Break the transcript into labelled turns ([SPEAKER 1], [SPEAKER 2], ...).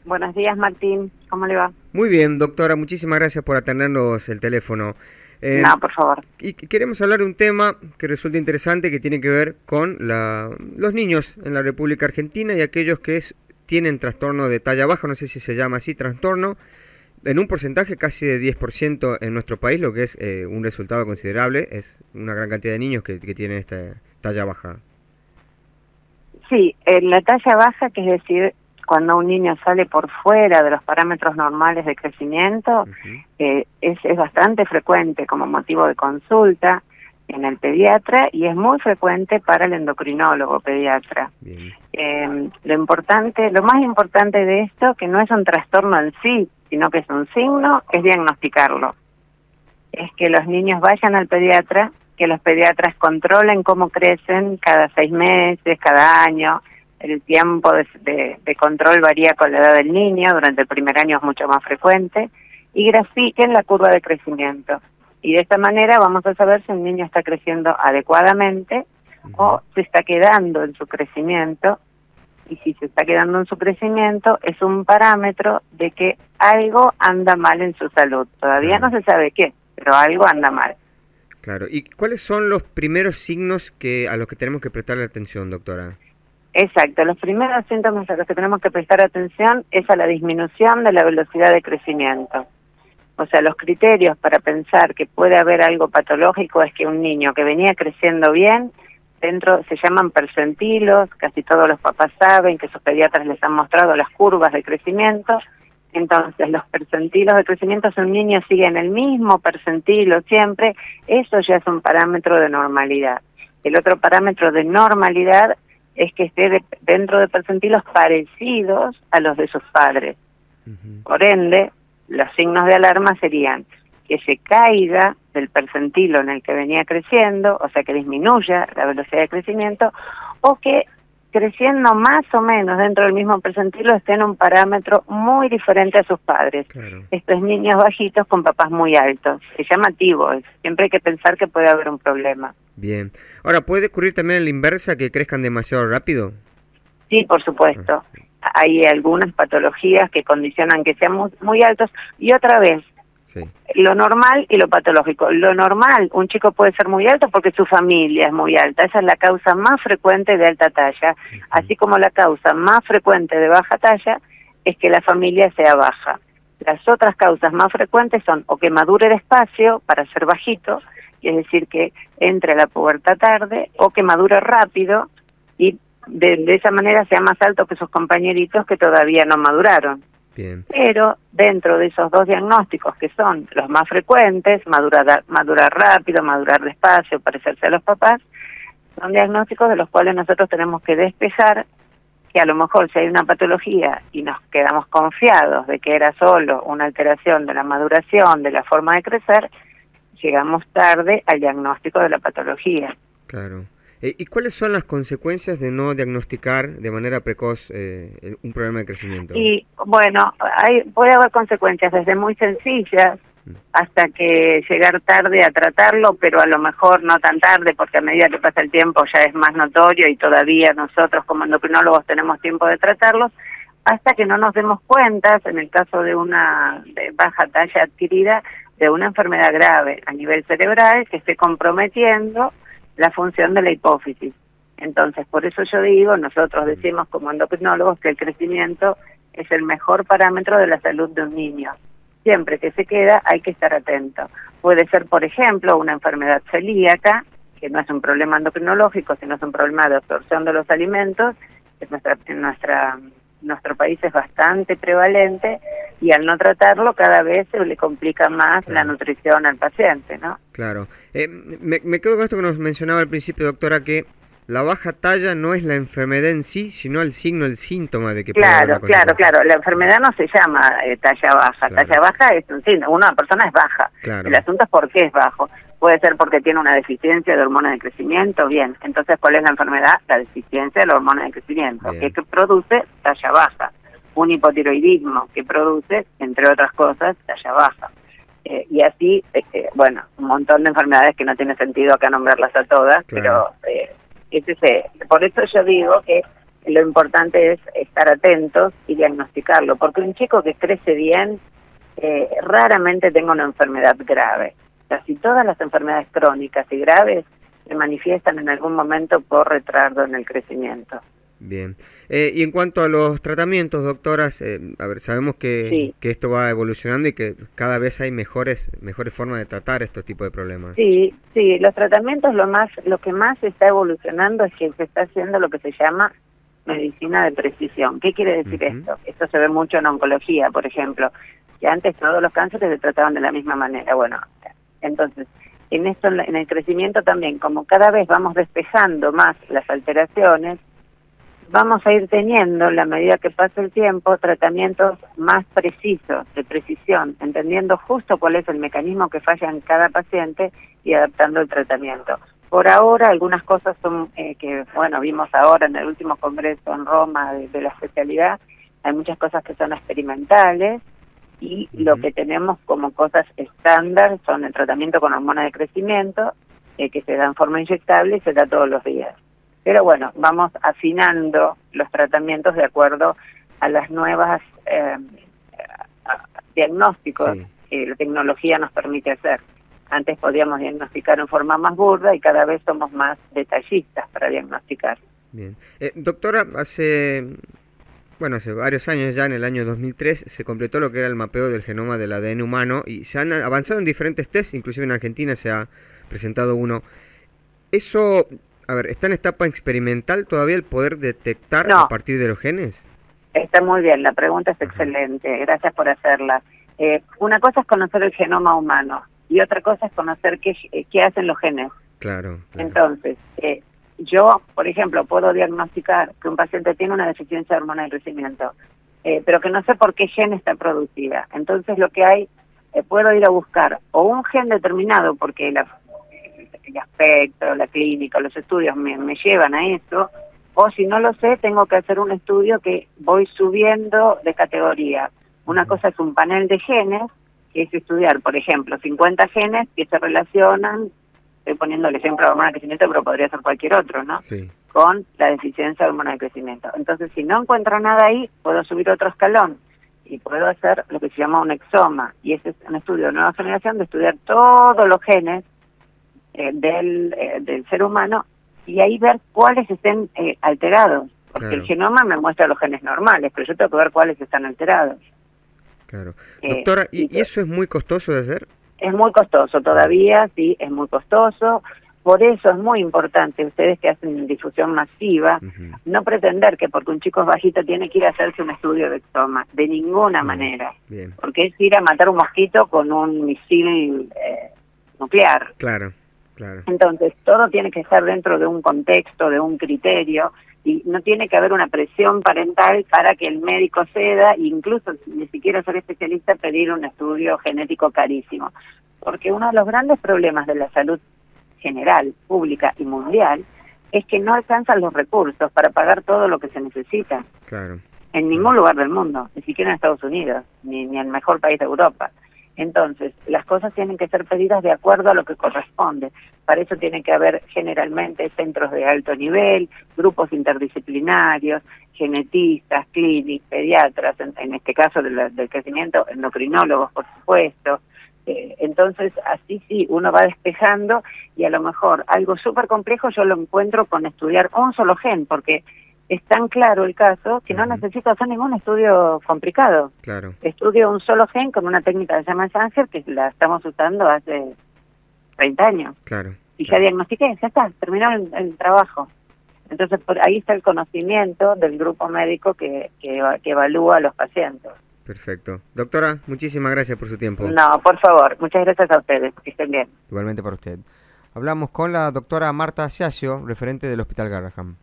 [SPEAKER 1] Buenos días, Martín. ¿Cómo le va?
[SPEAKER 2] Muy bien, doctora, muchísimas gracias por atendernos el teléfono.
[SPEAKER 1] No, por favor.
[SPEAKER 2] Y queremos hablar de un tema que resulta interesante que tiene que ver con los niños en la República Argentina y aquellos que tienen trastorno de talla baja, no sé si se llama así, trastorno, en un porcentaje casi de 10% en nuestro país, lo que es un resultado considerable, es una gran cantidad de niños que tienen esta talla baja.
[SPEAKER 1] Sí, la talla baja, que es decir, cuando un niño sale por fuera de los parámetros normales de crecimiento, es bastante frecuente como motivo de consulta en el pediatra y es muy frecuente para el endocrinólogo pediatra. Lo más importante de esto, que no es un trastorno en sí, sino que es un signo, es diagnosticarlo. Es que los niños vayan al pediatra, que los pediatras controlen cómo crecen cada 6 meses, cada año. El tiempo de control varía con la edad del niño, durante el primer año es mucho más frecuente, y grafiquen la curva de crecimiento. Y de esta manera vamos a saber si un niño está creciendo adecuadamente o se está quedando en su crecimiento. Y si se está quedando en su crecimiento, es un parámetro de que algo anda mal en su salud. Todavía no se sabe qué, pero algo anda mal.
[SPEAKER 2] Claro. ¿Y cuáles son los primeros signos a los que tenemos que prestarle atención, doctora?
[SPEAKER 1] Exacto. Los primeros síntomas a los que tenemos que prestar atención es a la disminución de la velocidad de crecimiento. O sea, los criterios para pensar que puede haber algo patológico es que un niño que venía creciendo bien, dentro se llaman percentilos, casi todos los papás saben que sus pediatras les han mostrado las curvas de crecimiento. Entonces, los percentilos de crecimiento, si un niño sigue en el mismo percentilo siempre, eso ya es un parámetro de normalidad. El otro parámetro de normalidad es que esté dentro de percentilos parecidos a los de sus padres. Por ende, los signos de alarma serían que se caiga del percentilo en el que venía creciendo, o sea, que disminuya la velocidad de crecimiento, o que creciendo más o menos dentro del mismo percentilo esté en un parámetro muy diferente a sus padres. Claro. Estos niños bajitos con papás muy altos. Es llamativo, siempre hay que pensar que puede haber un problema.
[SPEAKER 2] Bien. Ahora, ¿puede ocurrir también a la inversa, que crezcan demasiado rápido?
[SPEAKER 1] Sí, por supuesto. Hay algunas patologías que condicionan que sean muy altos. Y otra vez, lo normal y lo patológico. Lo normal, un chico puede ser muy alto porque su familia es muy alta. Esa es la causa más frecuente de alta talla. Así como la causa más frecuente de baja talla es que la familia sea baja. Las otras causas más frecuentes son o que madure despacio para ser bajito, es decir, que entre a la pubertad tarde, o que madure rápido y de esa manera sea más alto que sus compañeritos que todavía no maduraron. Bien. Pero dentro de esos dos diagnósticos, que son los más frecuentes, madurar rápido, madurar despacio, parecerse a los papás, son diagnósticos de los cuales nosotros tenemos que despejar que a lo mejor si hay una patología y nos quedamos confiados de que era solo una alteración de la maduración, de la forma de crecer, llegamos tarde al diagnóstico de la patología.
[SPEAKER 2] Claro. ¿Y cuáles son las consecuencias de no diagnosticar de manera precoz un problema de crecimiento?
[SPEAKER 1] Y bueno, puede haber consecuencias desde muy sencillas hasta que llegar tarde a tratarlo, pero a lo mejor no tan tarde, porque a medida que pasa el tiempo ya es más notorio y todavía nosotros como endocrinólogos tenemos tiempo de tratarlos, hasta que no nos demos cuenta, en el caso de una baja talla adquirida, de una enfermedad grave a nivel cerebral que esté comprometiendo la función de la hipófisis. Entonces, por eso yo digo, nosotros decimos como endocrinólogos que el crecimiento es el mejor parámetro de la salud de un niño. Siempre que se queda hay que estar atento. Puede ser, por ejemplo, una enfermedad celíaca, que no es un problema endocrinológico, sino es un problema de absorción de los alimentos, que en nuestro país es bastante prevalente, y al no tratarlo cada vez se le complica más la nutrición al paciente, ¿no?
[SPEAKER 2] Claro. Me quedo con esto que nos mencionaba al principio, doctora, que la baja talla no es la enfermedad en sí, sino el signo, el síntoma de que puede haber una consecuencia.
[SPEAKER 1] Claro. La enfermedad no se llama talla baja. Claro. Talla baja es un síntoma. Una persona es baja. Claro. El asunto es por qué es bajo. Puede ser porque tiene una deficiencia de hormonas de crecimiento. Bien. Entonces, ¿cuál es la enfermedad? La deficiencia de la hormona de crecimiento. ¿Qué produce? Talla baja. Un hipotiroidismo que produce, entre otras cosas, talla baja. Y así, bueno, un montón de enfermedades que no tiene sentido acá nombrarlas a todas, claro. Pero por eso yo digo que lo importante es estar atentos y diagnosticarlo, porque un chico que crece bien raramente tenga una enfermedad grave. Casi todas las enfermedades crónicas y graves se manifiestan en algún momento por retardo en el crecimiento.
[SPEAKER 2] Bien. Y en cuanto a los tratamientos, doctoras, a ver, sabemos que esto va evolucionando y que cada vez hay mejores formas de tratar estos tipos de problemas.
[SPEAKER 1] Sí, los tratamientos lo que más está evolucionando es que se está haciendo lo que se llama medicina de precisión. ¿Qué quiere decir esto? Esto se ve mucho en oncología, por ejemplo, que antes todos los cánceres se trataban de la misma manera. Bueno, entonces, en el crecimiento también, como cada vez vamos despejando más las alteraciones, vamos a ir teniendo, en la medida que pasa el tiempo, tratamientos más precisos, de precisión, entendiendo justo cuál es el mecanismo que falla en cada paciente y adaptando el tratamiento. Por ahora, algunas cosas son que, bueno, vimos ahora en el último congreso en Roma de la especialidad, hay muchas cosas que son experimentales y lo que tenemos como cosas estándar son el tratamiento con hormona de crecimiento, que se da en forma inyectable y se da todos los días. Pero bueno, vamos afinando los tratamientos de acuerdo a las nuevas diagnósticos que la tecnología nos permite hacer. Antes podíamos diagnosticar en forma más burda y cada vez somos más detallistas para diagnosticar.
[SPEAKER 2] Bien. Doctora, hace varios años ya, en el año 2003, se completó lo que era el mapeo del genoma del ADN humano y se han avanzado en diferentes tests, inclusive en Argentina se ha presentado uno. Eso... A ver, ¿está en etapa experimental todavía el poder detectar a partir de los genes?
[SPEAKER 1] Está muy bien, la pregunta es excelente, gracias por hacerla. Una cosa es conocer el genoma humano y otra cosa es conocer qué hacen los genes.
[SPEAKER 2] Claro.
[SPEAKER 1] Entonces, yo, por ejemplo, puedo diagnosticar que un paciente tiene una deficiencia de hormona de crecimiento, pero que no sé por qué gen está producida. Entonces, lo que hay, puedo ir a buscar o un gen determinado, porque el aspecto, la clínica, los estudios me llevan a eso, o si no lo sé, tengo que hacer un estudio que voy subiendo de categoría. Una cosa es un panel de genes, que es estudiar, por ejemplo, 50 genes que se relacionan, estoy poniendo el ejemplo de hormona de crecimiento, pero podría ser cualquier otro, ¿no?
[SPEAKER 2] Sí.
[SPEAKER 1] Con la deficiencia de hormona de crecimiento. Entonces, si no encuentro nada ahí, puedo subir otro escalón y puedo hacer lo que se llama un exoma, y ese es un estudio de nueva generación de estudiar todos los genes del ser humano y ahí ver cuáles estén alterados, porque el genoma me muestra los genes normales, pero yo tengo que ver cuáles están alterados.
[SPEAKER 2] Claro. Doctora, ¿y eso es muy costoso de hacer?
[SPEAKER 1] Es muy costoso todavía, sí, es muy costoso. Por eso es muy importante, ustedes que hacen difusión masiva, no pretender que porque un chico es bajito tiene que ir a hacerse un estudio de exoma, de ninguna manera.
[SPEAKER 2] Bien.
[SPEAKER 1] Porque es ir a matar un mosquito con un misil nuclear.
[SPEAKER 2] Claro.
[SPEAKER 1] Entonces, todo tiene que estar dentro de un contexto, de un criterio, y no tiene que haber una presión parental para que el médico ceda, e incluso ni siquiera ser especialista, pedir un estudio genético carísimo. Porque uno de los grandes problemas de la salud general, pública y mundial, es que no alcanzan los recursos para pagar todo lo que se necesita.
[SPEAKER 2] Claro.
[SPEAKER 1] En ningún lugar del mundo, ni siquiera en Estados Unidos, ni en el mejor país de Europa. Entonces, las cosas tienen que ser pedidas de acuerdo a lo que corresponde. Para eso tiene que haber generalmente centros de alto nivel, grupos interdisciplinarios, genetistas, clínicos, pediatras, en este caso del crecimiento, endocrinólogos, por supuesto. Entonces, así sí, uno va despejando y a lo mejor algo súper complejo yo lo encuentro con estudiar un solo gen, porque es tan claro el caso que no necesito hacer ningún estudio complicado.
[SPEAKER 2] Claro.
[SPEAKER 1] Estudio un solo gen con una técnica que se llama Sanger, que la estamos usando hace 30 años.
[SPEAKER 2] Claro.
[SPEAKER 1] Y ya diagnostiqué, ya está, terminó el trabajo. Entonces, por ahí está el conocimiento del grupo médico que evalúa a los pacientes.
[SPEAKER 2] Perfecto. Doctora, muchísimas gracias por su tiempo.
[SPEAKER 1] No, por favor, muchas gracias a ustedes, que estén bien.
[SPEAKER 2] Igualmente para usted. Hablamos con la doctora Marta Ciascio, referente del Hospital Garrahan.